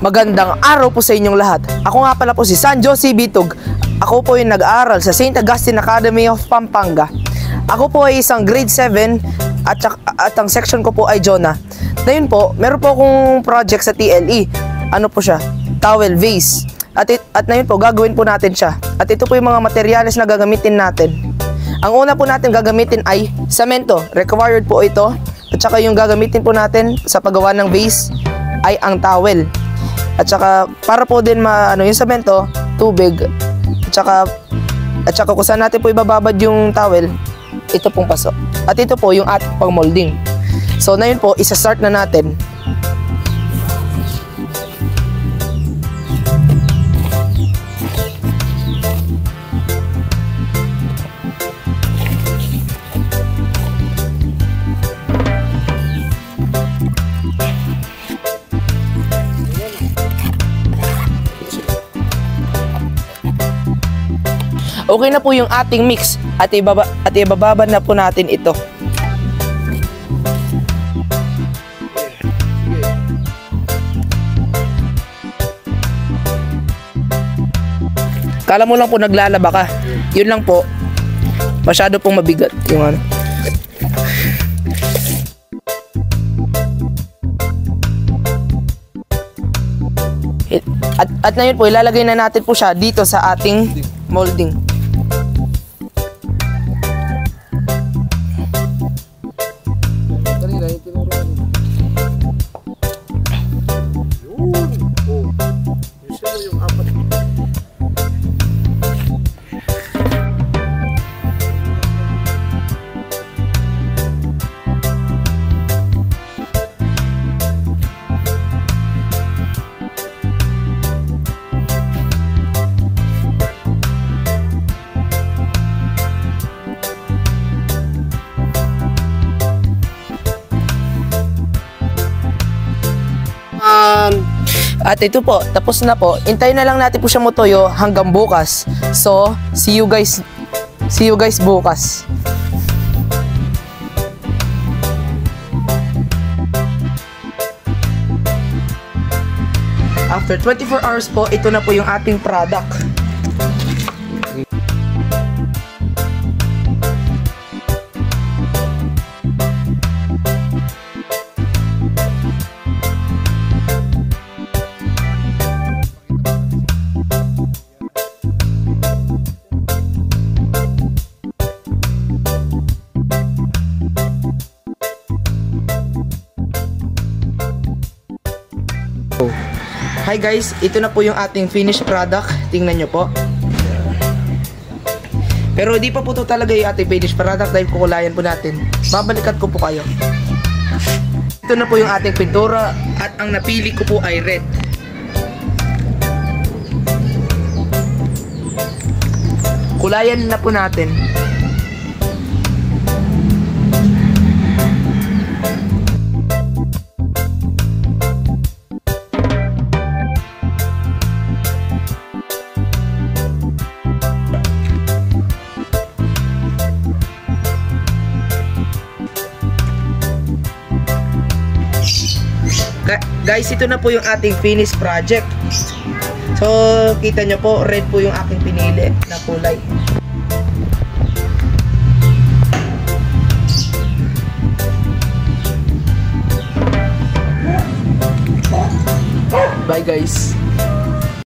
Magandang araw po sa inyong lahat. Ako nga pala po si San Jose Bitog. Ako po yung nag-aaral sa St. Augustine Academy of Pampanga. Ako po ay isang grade 7 at ang section ko po ay Jonah. Ngayon po, meron po akong project sa TLE. Ano po siya? Towel vase. At ngayon po, gagawin po natin siya. At ito po yung mga materyales na gagamitin natin. Ang una po natin gagamitin ay semento. Required po ito. At saka yung gagamitin po natin sa paggawa ng vase ay ang towel. At saka para po din yung semento, tubig. At saka kung saan natin po ibababad yung towel, ito pong paso. At ito po yung ating pang molding. So na yun po, isa-start na natin. Okay na po yung ating mix at ibababad na po natin ito. Kala mo lang po naglalaba ka. Yun lang po. Masyado pong mabigat yung ano. At ngayon po ilalagay na natin po siya dito sa ating molding. At ito po, tapos na po. Hintayin na lang natin po siya matuyo hanggang bukas. So, see you guys bukas. After 24 hours po, ito na po yung ating product. Hi guys, ito na po yung ating finished product. Tingnan nyo po. Pero di pa po ito talaga yung ating finished product dahil kukulayan po natin. Babalikat ko po kayo. Ito na po yung ating pintura at ang napili ko po ay red. Kulayan na po natin. Guys, ito na po yung ating finished project. So, kita nyo po, red po yung aking pinili na kulay. Bye guys.